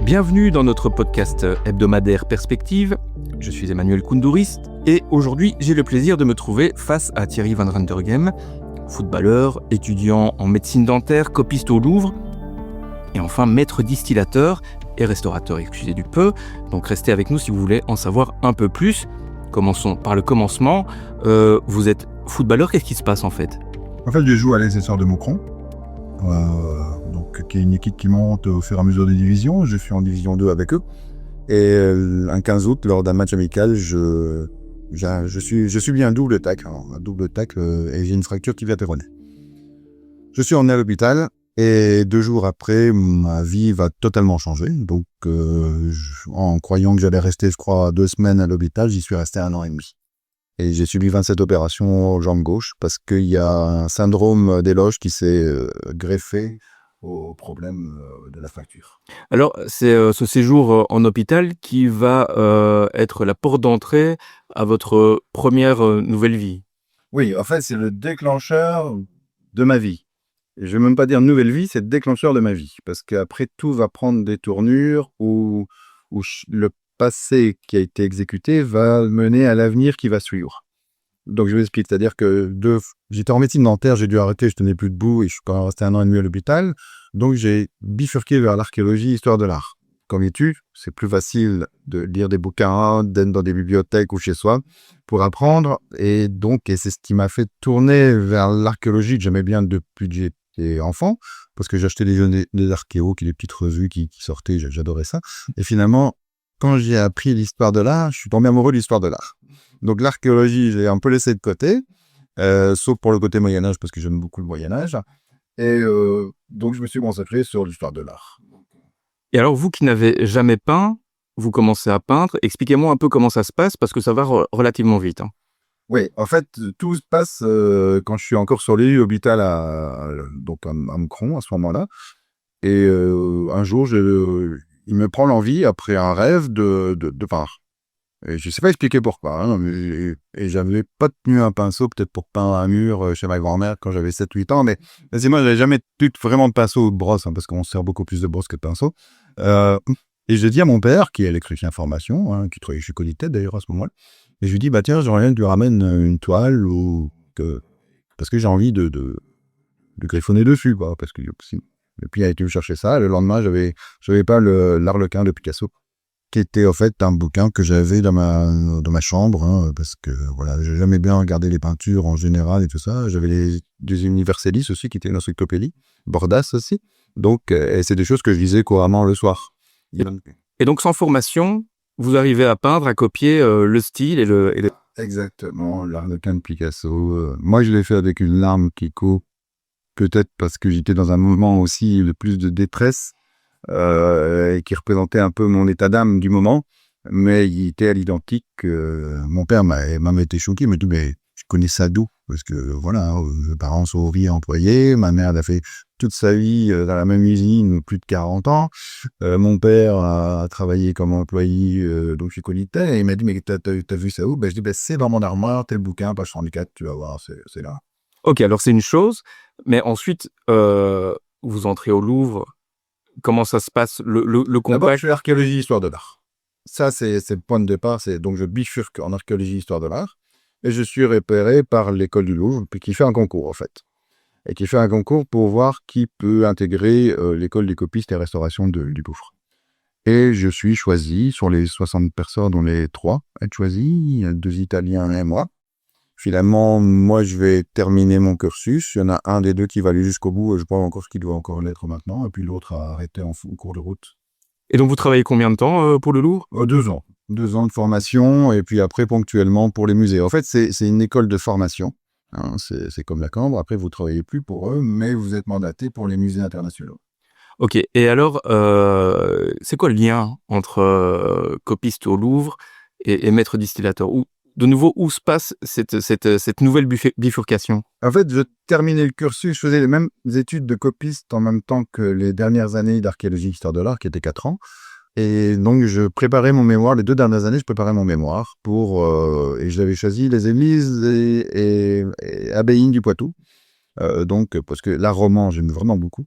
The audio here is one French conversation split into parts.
Bienvenue dans notre podcast hebdomadaire Perspective. Je suis Emmanuel Koundourist et aujourd'hui j'ai le plaisir de me trouver face à Thierry Van Rentergem, footballeur, étudiant en médecine dentaire, copiste au Louvre et enfin maître distillateur et restaurateur, excusez du peu. Donc restez avec nous si vous voulez en savoir un peu plus. Commençons par le commencement. Vous êtes footballeur, qu'est-ce qui se passe en fait ? En fait, je joue à l'SSR de Moucron, qui est une équipe qui monte au fur et à mesure des divisions. Je suis en division 2 avec eux. Et un 15 août, lors d'un match amical, je subis un double tacle. Et j'ai une fracture tibia-péronée. Je suis emmené à l'hôpital et 2 jours après, ma vie va totalement changer. Donc, en croyant que j'allais rester, 2 semaines à l'hôpital, j'y suis resté 1 an et demi. Et j'ai subi 27 opérations jambe gauche parce qu'il y a un syndrome des loges qui s'est greffé au problème de la fracture. Alors, c'est ce séjour en hôpital qui va être la porte d'entrée à votre première nouvelle vie. Oui, en fait, c'est le déclencheur de ma vie. Et je ne vais même pas dire nouvelle vie, c'est le déclencheur de ma vie. Parce qu'après, tout va prendre des tournures où le passé qui a été exécuté va mener à l'avenir qui va suivre. Donc, je vous explique. C'est-à-dire que j'étais en médecine dentaire, j'ai dû arrêter, je tenais plus debout et je suis quand même resté 1 an et demi à l'hôpital. Donc, j'ai bifurqué vers l'archéologie, histoire de l'art. Comme étude, c'est plus facile de lire des bouquins, d'être dans des bibliothèques ou chez soi pour apprendre. Et c'est ce qui m'a fait tourner vers l'archéologie que j'aimais bien depuis que j'étais enfant, parce que j'achetais des archéos, des petites revues qui sortaient, j'adorais ça. Et finalement, quand j'ai appris l'histoire de l'art, je suis tombé amoureux de l'histoire de l'art. Donc l'archéologie, j'ai un peu laissé de côté, sauf pour le côté Moyen-Âge, parce que j'aime beaucoup le Moyen-Âge. Et donc je me suis consacré sur l'histoire de l'art. Et alors, vous qui n'avez jamais peint, vous commencez à peindre. Expliquez-moi un peu comment ça se passe, parce que ça va relativement vite. Oui, en fait, tout se passe quand je suis encore sur l'île hôpital à Moucron, à ce moment-là. Et un jour, il me prend l'envie, après un rêve, de peindre. Et je ne sais pas expliquer pourquoi, et j'avais pas tenu un pinceau, peut-être pour peindre un mur chez ma grand-mère quand j'avais 7-8 ans, mais moi, j'avais jamais eu vraiment de pinceau ou de brosse, parce qu'on sert beaucoup plus de brosse que de pinceau. Et je dis à mon père, qui est électricien formation, qui travaillait chez Colitech d'ailleurs à ce moment-là, et je lui dis, tiens, j'aimerais bien que tu lui ramènes une toile, parce que j'ai envie de griffonner dessus, parce que... Et puis il a été me chercher ça, le lendemain, j'avais pas l'Arlequin de Picasso, qui était en fait un bouquin que j'avais dans ma chambre, parce que voilà, j'ai jamais bien regardé les peintures en général et tout ça. J'avais des Universalis aussi, qui étaient une encyclopédie, Bordas aussi. Donc, et c'est des choses que je lisais couramment le soir. Et donc, sans formation, vous arrivez à peindre, à copier le style et le... Exactement, l'Arlequin de Picasso. Moi, je l'ai fait avec une larme qui coule, peut-être parce que j'étais dans un moment aussi de plus de détresse, et qui représentait un peu mon état d'âme du moment, mais il était à l'identique. Mon père m'a été choqué, il m'a dit, mais je connais ça d'où ? Parce que voilà, mes parents sont ouvriers employés, ma mère a fait toute sa vie dans la même usine, plus de 40 ans, mon père a travaillé comme employé donc chez Colitech, et il m'a dit, mais t'as vu ça où ? Je dis, c'est dans mon armoire, tel bouquin, page 34, tu vas voir, c'est là. Ok, alors c'est une chose, mais ensuite, vous entrez au Louvre. Comment ça se passe, le contact ? D'abord, je fais archéologie, histoire de l'art. Ça, c'est le point de départ. Donc, je bifurque en archéologie, histoire de l'art. Et je suis repéré par l'école du Louvre, qui fait un concours, en fait. Et qui fait un concours pour voir qui peut intégrer l'école des copistes et restauration du Louvre. Et je suis choisi, sur les 60 personnes, dont les 3 être choisis. Il y a 2 Italiens et moi. Finalement, moi, je vais terminer mon cursus. Il y en a un des 2 qui va aller jusqu'au bout. Je crois encore ce qu'il doit encore l'être maintenant. Et puis l'autre a arrêté en cours de route. Et donc, vous travaillez combien de temps pour le Louvre ? 2 ans. 2 ans de formation. Et puis après, ponctuellement, pour les musées. En fait, c'est une école de formation. C'est comme la Cambre. Après, vous ne travaillez plus pour eux, mais vous êtes mandaté pour les musées internationaux. Ok. Et alors, c'est quoi le lien entre copiste au Louvre et maître distillateur ? De nouveau, où se passe cette nouvelle bifurcation ? En fait, je terminais le cursus, je faisais les mêmes études de copiste en même temps que les dernières années d'archéologie histoire de l'art, qui étaient 4 ans. Et donc, je préparais mon mémoire. Les 2 dernières années, je préparais mon mémoire et j'avais choisi les églises et abbayes du Poitou. Parce que l'art roman, j'aime vraiment beaucoup.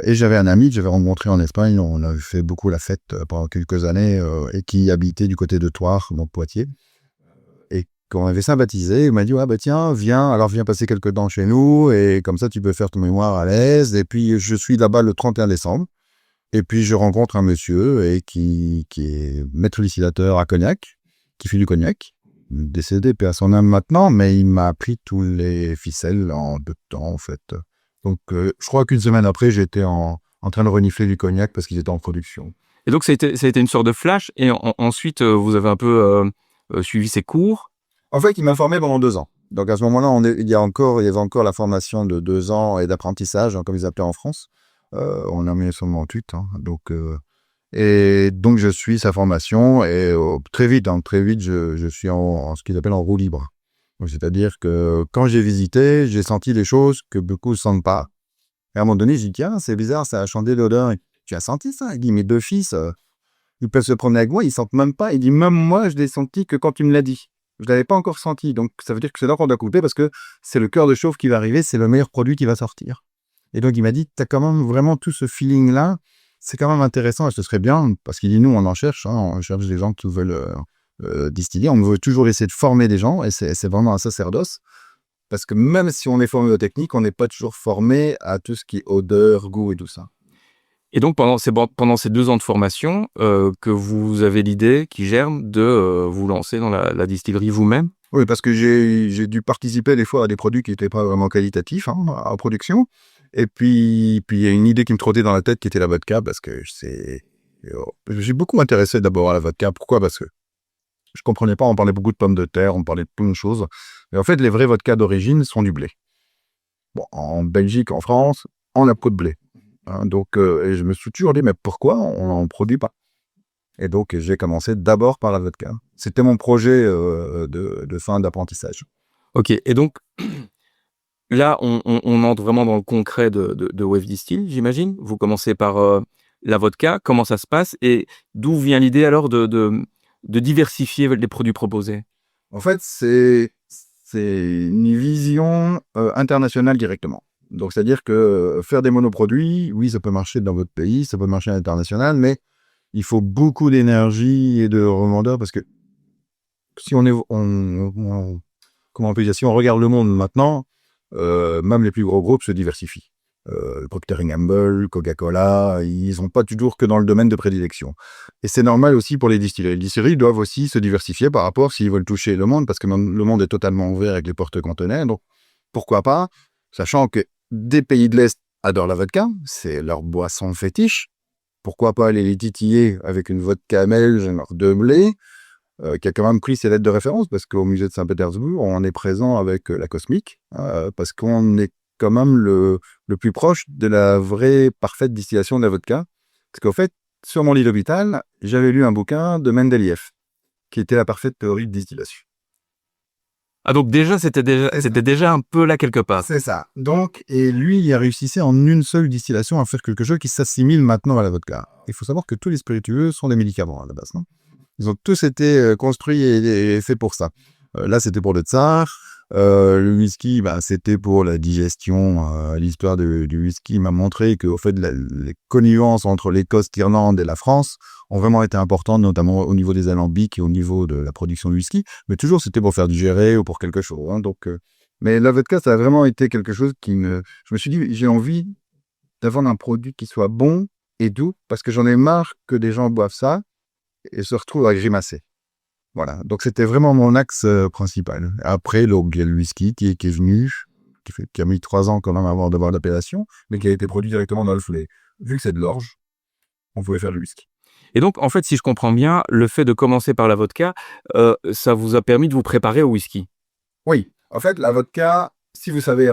Et j'avais un ami que j'avais rencontré en Espagne. On avait fait beaucoup la fête pendant quelques années et qui habitait du côté de Thouars, donc Poitiers. Et qu'on avait sympathisé, il m'a dit ouais, bah tiens, viens passer quelques temps chez nous et comme ça tu peux faire ton mémoire à l'aise. Et puis je suis là-bas le 31 décembre. Et puis je rencontre un monsieur qui est maître distillateur à Cognac, qui fait du cognac, décédé, paix à son âme maintenant, mais il m'a appris tous les ficelles en peu de temps en fait. Donc je crois qu'une semaine après, j'étais en train de renifler du cognac parce qu'ils étaient en production. Et donc ça a été une sorte de flash, et ensuite vous avez un peu suivi ces cours. En fait, il m'a formé pendant 2 ans. Donc à ce moment-là, il y avait encore la formation de 2 ans et d'apprentissage, hein, comme ils appelaient en France. On est en 1998, hein, et donc je suis sa formation et très vite, je suis en ce qu'ils appellent en roue libre. Donc, c'est-à-dire que quand j'ai visité, j'ai senti des choses que beaucoup ne sentent pas. Et à un moment donné, j'ai dit tiens, c'est bizarre, ça a changé l'odeur. Tu as senti ça? Il dit mes 2 fils, ils peuvent se promener avec moi, ils sentent même pas. Il dit même moi, je l'ai senti que quand tu me l'as dit. Je l'avais pas encore senti. Donc ça veut dire que c'est là qu'on doit couper parce que c'est le cœur de chauffe qui va arriver, c'est le meilleur produit qui va sortir. Et donc il m'a dit, tu as quand même vraiment tout ce feeling-là, c'est quand même intéressant et ce serait bien, parce qu'il dit, nous on en cherche, hein, on cherche des gens qui veulent distiller, on veut toujours essayer de former des gens et c'est vraiment un sacerdoce, parce que même si on est formé aux techniques, on n'est pas toujours formé à tout ce qui est odeur, goût et tout ça. Et donc pendant ces 2 ans de formation, que vous avez l'idée qui germe de vous lancer dans la distillerie vous-même? Oui, parce que j'ai dû participer des fois à des produits qui n'étaient pas vraiment qualitatifs, hein, en production. Et puis il y a une idée qui me trottait dans la tête qui était la vodka, parce que j'ai beaucoup intéressé d'abord à la vodka. Pourquoi? Parce que je comprenais pas, on parlait beaucoup de pommes de terre, on parlait de plein de choses. Mais en fait, les vrais vodkas d'origine sont du blé. Bon, en Belgique, en France, on a beaucoup de blé. Hein, donc, et je me suis toujours dit, mais pourquoi on n'en produit pas? Et donc, j'ai commencé d'abord par la vodka. C'était mon projet de fin d'apprentissage. Ok, et donc là, on entre vraiment dans le concret de Wave Distill, j'imagine. Vous commencez par la vodka. Comment ça se passe et d'où vient l'idée alors de diversifier les produits proposés? En fait, c'est une vision internationale directement. Donc, c'est-à-dire que faire des monoproduits, oui, ça peut marcher dans votre pays, ça peut marcher à l'international, mais il faut beaucoup d'énergie et de revendeurs parce que si on si on regarde le monde maintenant, même les plus gros groupes se diversifient. Procter & Gamble, Coca-Cola, ils n'ont pas toujours que dans le domaine de prédilection. Et c'est normal aussi pour les distilleries. Les distilleries doivent aussi se diversifier par rapport s'ils veulent toucher le monde, parce que le monde est totalement ouvert avec les porte-conteneurs. Donc, pourquoi pas, sachant que des pays de l'Est adorent la vodka, c'est leur boisson fétiche. Pourquoi pas aller les titiller avec une vodka belge de blé, qui a quand même pris ses lettres de référence, parce qu'au musée de Saint-Pétersbourg, on est présent avec la Cosmique, parce qu'on est quand même le plus proche de la vraie parfaite distillation de la vodka. Parce qu'en fait, sur mon lit d'hôpital, j'avais lu un bouquin de Mendeleïev, qui était la parfaite théorie de distillation. Ah, donc c'était déjà un peu là quelque part. C'est ça. Donc, et lui, il a réussi en une seule distillation à faire quelque chose qui s'assimile maintenant à la vodka. Il faut savoir que tous les spiritueux sont des médicaments à la base, non? Ils ont tous été construits et faits pour ça. Là, c'était pour le tsar. Le whisky, c'était pour la digestion. L'histoire du whisky m'a montré que, au fait, les connivences entre l'Écosse, l'Irlande et la France ont vraiment été importantes, notamment au niveau des alambics et au niveau de la production de whisky. Mais toujours, c'était pour faire digérer ou pour quelque chose. Hein, donc, mais la vodka, ça a vraiment été quelque chose je me suis dit, j'ai envie d'avoir un produit qui soit bon et doux, parce que j'en ai marre que des gens boivent ça et se retrouvent à grimacer. Voilà, donc c'était vraiment mon axe principal. Après, il y a le whisky qui est venu, qui a mis 3 ans quand même avant d'avoir l'appellation, mais qui a été produit directement dans le flé. Vu que c'est de l'orge, on pouvait faire le whisky. Et donc, en fait, si je comprends bien, le fait de commencer par la vodka, ça vous a permis de vous préparer au whisky? Oui, en fait, la vodka, si vous savez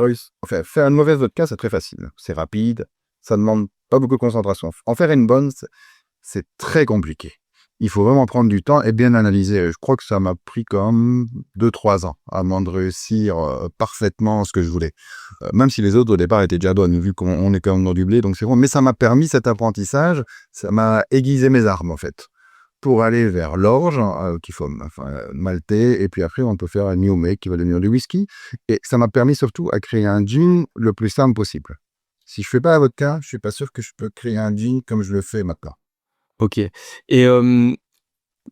faire une mauvaise vodka, c'est très facile. C'est rapide, ça demande pas beaucoup de concentration. En faire une bonne, c'est très compliqué. Il faut vraiment prendre du temps et bien analyser. Je crois que ça m'a pris quand même 2-3 ans avant de réussir parfaitement ce que je voulais. Même si les autres au départ étaient déjà bonnes, vu qu'on est quand même dans du blé, donc c'est bon. Mais ça m'a permis cet apprentissage, ça m'a aiguisé mes armes en fait, pour aller vers l'orge, qu'il faut malter, et puis après on peut faire un new make qui va devenir du whisky. Et ça m'a permis surtout à créer un gin le plus simple possible. Si je fais pas la vodka, je suis pas sûr que je peux créer un gin comme je le fais maintenant. OK. Et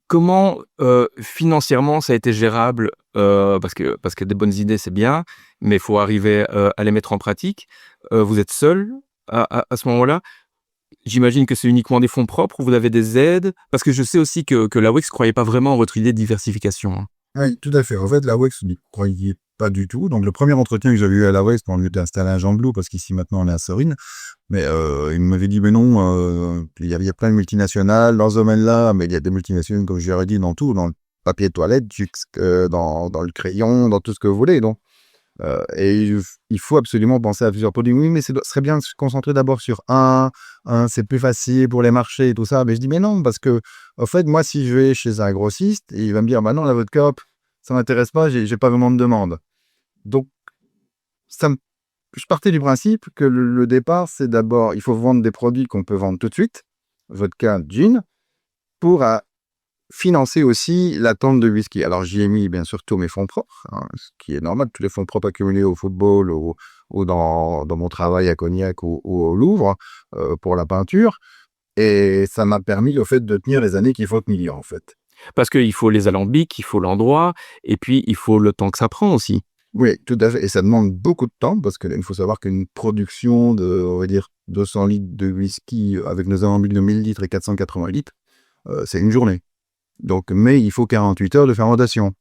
comment, financièrement ça a été gérable? Parce que des bonnes idées, c'est bien, mais il faut arriver, à les mettre en pratique. Vous êtes seul à ce moment-là? J'imagine que c'est uniquement des fonds propres ou vous avez des aides? Parce que je sais aussi que la Wix croyait pas vraiment en votre idée de diversification, hein. Oui, tout à fait. En fait, la Wex, n'y croyait pas du tout. Donc, le premier entretien que j'avais eu à la Wex, quand on était installé à Jean-Blou, parce qu'ici, maintenant, on est à Sorine, mais il m'avait dit, mais non, il y a plein de multinationales dans ce domaine-là, mais il y a des multinationales, comme je l'ai dit, dans tout, dans le papier toilette, dans le crayon, dans tout ce que vous voulez. Donc, il faut absolument penser à plusieurs produits. Oui, mais ce serait bien de se concentrer d'abord sur c'est plus facile pour les marchés et tout ça. Mais je dis, mais non, parce que, en fait, moi, si je vais chez un grossiste, il va me dire, bah non, la vodka, hop, ça m'intéresse pas, j'ai pas vraiment de demande. Donc, ça me- je partais du principe que le départ, c'est d'abord, il faut vendre des produits qu'on peut vendre tout de suite, vodka, gin, pour financer aussi la tente de whisky. Alors, j'y ai mis bien sûr tous mes fonds propres, hein, ce qui est normal, tous les fonds propres accumulés au football ou dans mon travail à Cognac ou au Louvre pour la peinture. Et ça m'a permis, au fait, de tenir les années qu'il faut tenir, en fait. Parce qu'il faut les alambics, il faut l'endroit et puis il faut le temps que ça prend aussi. Oui, tout à fait. Et ça demande beaucoup de temps parce qu'il faut savoir qu'une production de, on va dire, 200 litres de whisky avec nos alambics de 1000 litres et 480 litres, c'est une journée. Donc, mais il faut 48 heures de fermentation.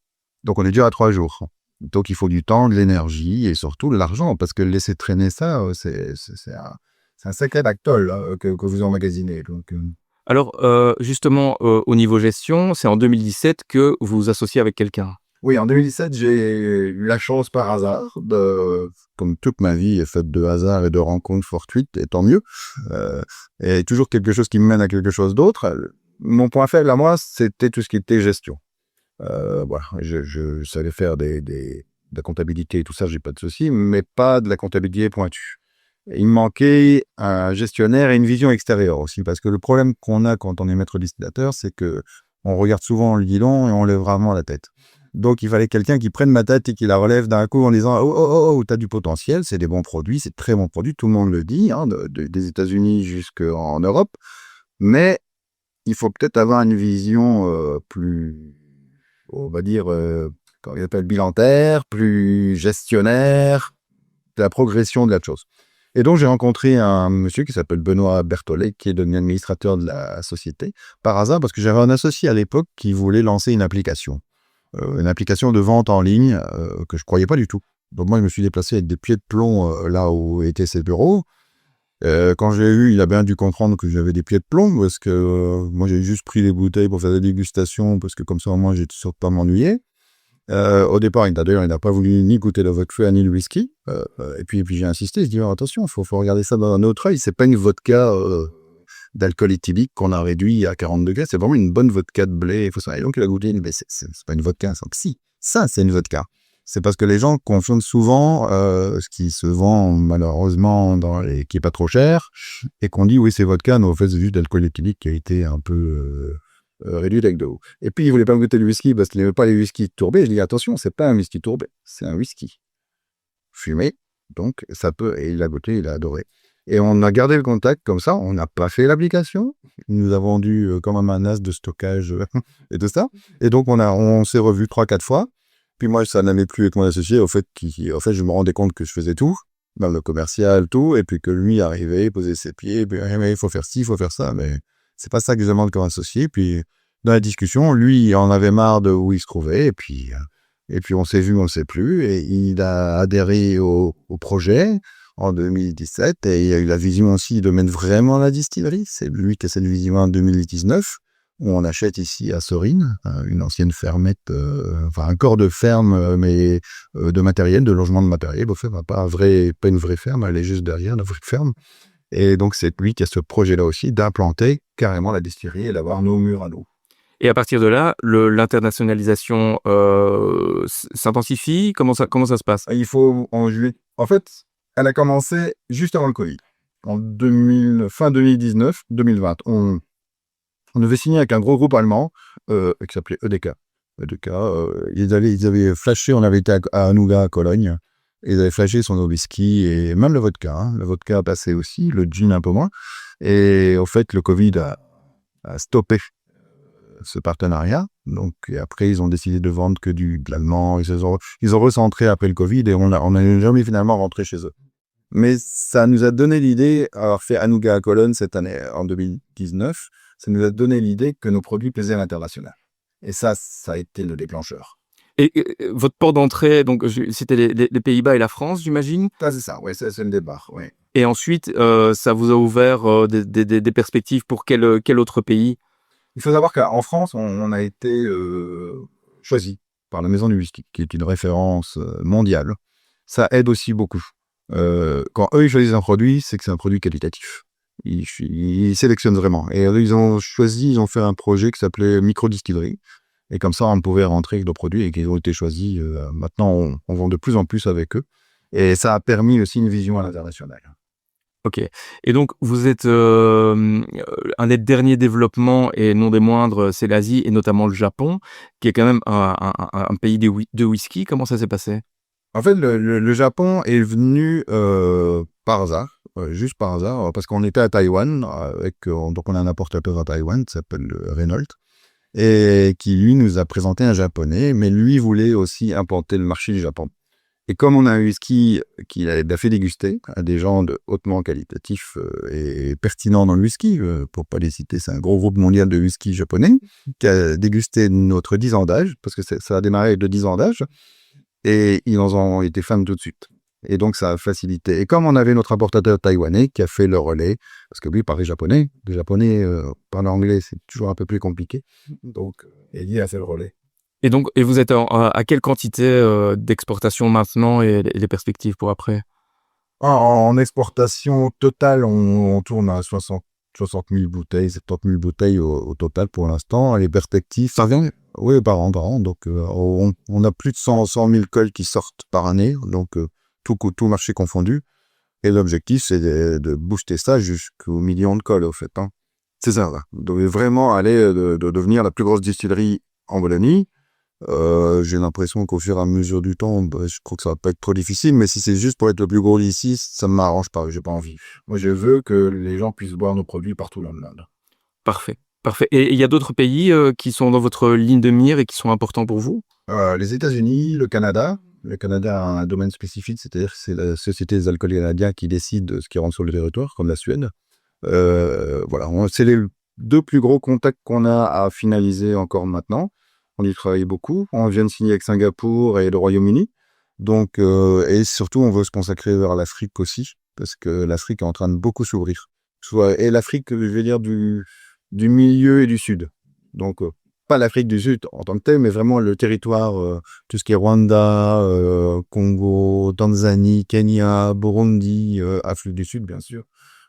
Donc, on est déjà à 3 jours. Donc, il faut du temps, de l'énergie et surtout de l'argent parce que laisser traîner ça, c'est un sacré pactole là, que vous emmagasinez. Donc, Alors, justement, au niveau gestion, c'est en 2017 que vous vous associez avec quelqu'un? oui, en 2017, j'ai eu la chance par hasard, comme toute ma vie est faite de hasard et de rencontres fortuites, et tant mieux. Euh, et toujours quelque chose qui me mène à quelque chose d'autre. Mon point faible à moi, c'était tout ce qui était gestion. Voilà, je savais faire de la comptabilité et tout ça, j'ai pas de souci, mais pas de la comptabilité pointue. Et il me manquait un gestionnaire et une vision extérieure aussi, parce que le problème qu'on a quand on est maître distillateur, c'est que on regarde souvent le guidon et on lève rarement la tête. Donc il fallait quelqu'un qui prenne ma tête et qui la relève d'un coup en disant oh oh oh, oh t'as du potentiel, c'est des bons produits, c'est de très bons produits, tout le monde le dit, hein, des États-Unis jusqu'en Europe, mais il faut peut-être avoir une vision plus, on va dire, comment il appelle, bilantaire, plus gestionnaire, de la progression de la chose. Et donc, j'ai rencontré un monsieur qui s'appelle Benoît Berthollet, qui est devenu administrateur de la société, par hasard, parce que j'avais un associé à l'époque qui voulait lancer une application de vente en ligne que je croyais pas du tout. Donc, moi, je me suis déplacé avec des pieds de plomb là où étaient ses bureaux. Quand j'ai eu, il a bien dû comprendre que j'avais des pieds de plomb, parce que moi, j'ai juste pris des bouteilles pour faire des dégustations, parce que comme ça, au moins, j'étais sûr de pas m'ennuyer. Au départ, d'ailleurs, il n'a pas voulu ni goûter le vodka ni le whisky. Et puis j'ai insisté, je dis attention, faut regarder ça dans un autre œil. C'est pas une vodka d'alcool éthylique qu'on a réduit à 40 degrés. C'est vraiment une bonne vodka de blé. Il faut ça. Et donc il a goûté, il dit, mais c'est pas une vodka. Donc, si, ça c'est une vodka. C'est parce que les gens confondent souvent ce qui se vend malheureusement qui est pas trop cher et qu'on dit oui c'est vodka, mais en fait c'est juste d'alcool éthylique qui a été un peu réduit avec de l'eau. Et puis, il voulait pas me goûter le whisky parce qu'il n'aimait pas les whiskies tourbés. Je dis, attention, c'est pas un whisky tourbé, c'est un whisky fumé. Donc, ça peut, et il a goûté, il a adoré. Et on a gardé le contact comme ça, on n'a pas fait l'application. Il nous a vendu comme un NAS de stockage et tout ça. Et donc, on s'est revus 3-4 fois. Puis moi, ça n'allait plus avec mon associé, au fait, je me rendais compte que je faisais tout, dans le commercial, tout, et puis que lui arrivait, posait ses pieds, puis il faut faire ci, il faut faire ça, mais c'est pas ça que je demande comme associé. Puis dans la discussion, lui, il en avait marre de où il se trouvait, et puis on s'est vu, on ne sait plus, et il a adhéré au projet en 2017, et il a eu la vision aussi de mettre vraiment la distillerie. C'est lui qui a cette vision en 2019, où on achète ici à Sorine, une ancienne fermette, enfin un corps de ferme, mais de matériel, de logement de matériel, pas une vraie ferme, elle est juste derrière la vraie ferme. Et donc, c'est lui qui a ce projet-là aussi d'implanter carrément la distillerie et d'avoir nos murs à nous. Et à partir de là, l'internationalisation s'intensifie? Comment ça se passe? Il faut en juillet. En fait, elle a commencé juste avant le Covid. Fin 2019, 2020. On devait signer avec un gros groupe allemand qui s'appelait EDK. EDK, ils avaient flashé, on avait été à Anuga, à Cologne. Ils avaient flashé sur nos whisky et même le vodka. Hein. Le vodka a passé aussi, le gin un peu moins. Et au fait, le Covid a stoppé ce partenariat. Donc, et après, ils ont décidé de vendre que de l'allemand. Ils ont recentré après le Covid et on n'a jamais finalement rentré chez eux. Mais ça nous a donné l'idée, avoir fait Hanouga à Cologne cette année, en 2019, ça nous a donné l'idée que nos produits plaisaient à l'international. Et ça a été le déclencheur. Et votre port d'entrée, donc c'était les Pays-Bas et la France, j'imagine. Ça, c'est ça, ouais, c'est le départ, oui. Et ensuite, ça vous a ouvert des perspectives pour quel autre pays? Il faut savoir qu'en France, on a été choisi par la Maison du Whisky, qui est une référence mondiale. Ça aide aussi beaucoup. Quand eux, ils choisissent un produit, c'est que c'est un produit qualitatif. Ils sélectionnent vraiment. Et eux, ils ont fait un projet qui s'appelait Microdistillerie. Et comme ça, on pouvait rentrer avec nos produits et qu'ils ont été choisis. Maintenant, on vend de plus en plus avec eux. Et ça a permis aussi une vision à l'international. Ok. Et donc, vous êtes un des derniers développements, et non des moindres, c'est l'Asie, et notamment le Japon, qui est quand même un pays de whisky. Comment ça s'est passé? En fait, le Japon est venu par hasard, juste par hasard, parce qu'on était à Taïwan, donc on a un importateur à Taïwan qui s'appelle Renault, et qui lui nous a présenté un japonais, mais lui voulait aussi implanter le marché du Japon. Et comme on a un whisky qu'il a fait déguster à des gens hautement qualitatifs et pertinents dans le whisky, pour pas les citer, c'est un gros groupe mondial de whisky japonais, qui a dégusté notre 10 ans d'âge, parce que ça a démarré avec le 10 ans d'âge, et ils en ont été fans tout de suite. Et donc, ça a facilité. Et comme on avait notre importateur taïwanais qui a fait le relais, parce que lui parlait japonais, les japonais parlent anglais, c'est toujours un peu plus compliqué. Donc, Eddie a fait le relais. Et vous êtes à quelle quantité d'exportation maintenant, et les perspectives pour après? En exportation totale, on tourne à 60 000 bouteilles, 70 000 bouteilles au total pour l'instant. Les perspectives... Ça vient? Oui, par an. Donc, on a plus de 100 000 cols qui sortent par année, donc tout marché confondu. Et l'objectif, c'est de booster ça jusqu'au million de cols, au fait. Hein. C'est ça, là. On devait vraiment aller de devenir la plus grosse distillerie en Wallonie. J'ai l'impression qu'au fur et à mesure du temps, je crois que ça va pas être trop difficile, mais si c'est juste pour être le plus gros d'ici, ça ne m'arrange pas, j'ai pas envie. Moi, je veux que les gens puissent boire nos produits partout dans le monde. Parfait. Parfait. Et il y a d'autres pays qui sont dans votre ligne de mire et qui sont importants pour vous? Les États-Unis, le Canada. Le Canada a un domaine spécifique, c'est-à-dire que c'est la Société des alcools canadiens qui décide de ce qui rentre sur le territoire, comme la Suède. Voilà, c'est les 2 plus gros contacts qu'on a à finaliser encore maintenant. On y travaille beaucoup. On vient de signer avec Singapour et le Royaume-Uni. Donc, et surtout, on veut se consacrer vers l'Afrique aussi, parce que l'Afrique est en train de beaucoup s'ouvrir. Et l'Afrique, je vais dire, du milieu et du sud. Donc, pas l'Afrique du Sud en tant que tel, mais vraiment le territoire, tout ce qui est Rwanda, Congo, Tanzanie, Kenya, Burundi, Afrique du Sud, bien sûr.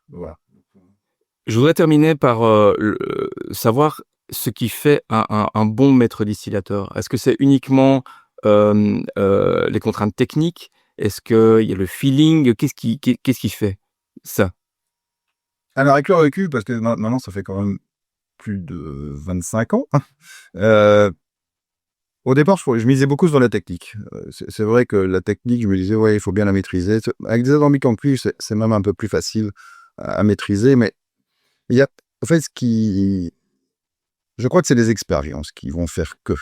Voilà. Je voudrais terminer par savoir ce qui fait un bon maître distillateur. Est-ce que c'est uniquement les contraintes techniques? Est-ce qu'il y a le feeling? Qu'est-ce qui fait ça? Alors, avec le recul, parce que maintenant, ça fait quand même plus de 25 ans. Au départ, je misais beaucoup sur la technique. C'est vrai que la technique, je me disais, ouais, il faut bien la maîtriser. Avec des alambics en cuivre, c'est même un peu plus facile à maîtriser, mais il y a, en fait, je crois que c'est les expériences qui vont faire que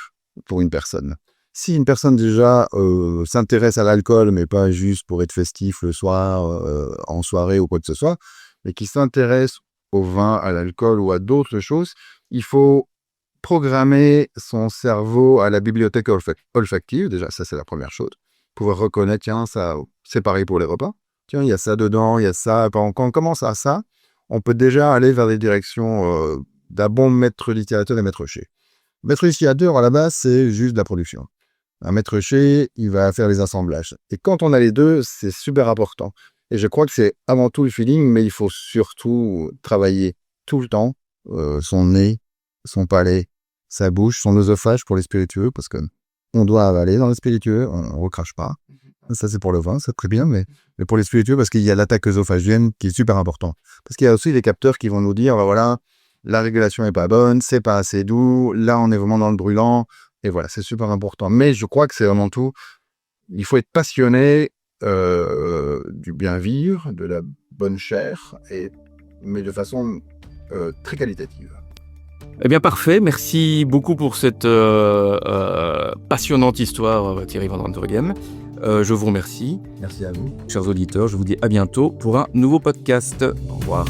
pour une personne. Si une personne déjà s'intéresse à l'alcool, mais pas juste pour être festif le soir, en soirée ou quoi que ce soit, mais qui s'intéresse au vin, à l'alcool ou à d'autres choses, il faut programmer son cerveau à la bibliothèque olfactive. Déjà, ça, c'est la première chose. Pouvoir reconnaître, tiens, ça, c'est pareil pour les repas. Tiens, il y a ça dedans, il y a ça. Quand on commence à ça, on peut déjà aller vers des directions d'un bon maître distillateur et maître chai. Maître distillateur, à la base, c'est juste de la production. Un maître chai, il va faire les assemblages. Et quand on a les deux, c'est super important. Et je crois que c'est avant tout le feeling, mais il faut surtout travailler tout le temps son nez, son palais, sa bouche, son œsophage pour les spiritueux, parce que on doit avaler dans les spiritueux, on ne recrache pas. Ça, c'est pour le vin, c'est très bien, mais pour les spiritueux, parce qu'il y a l'attaque œsophagienne qui est super important. Parce qu'il y a aussi les capteurs qui vont nous dire, bah voilà, la régulation n'est pas bonne, c'est pas assez doux, là, on est vraiment dans le brûlant, et voilà, c'est super important. Mais je crois que c'est vraiment tout. Il faut être passionné du bien vivre, de la bonne chair, mais de façon très qualitative. Eh bien, parfait. Merci beaucoup pour cette passionnante histoire, Thierry Van Renterghem. Je vous remercie. Merci à vous. Chers auditeurs, je vous dis à bientôt pour un nouveau podcast. Au revoir.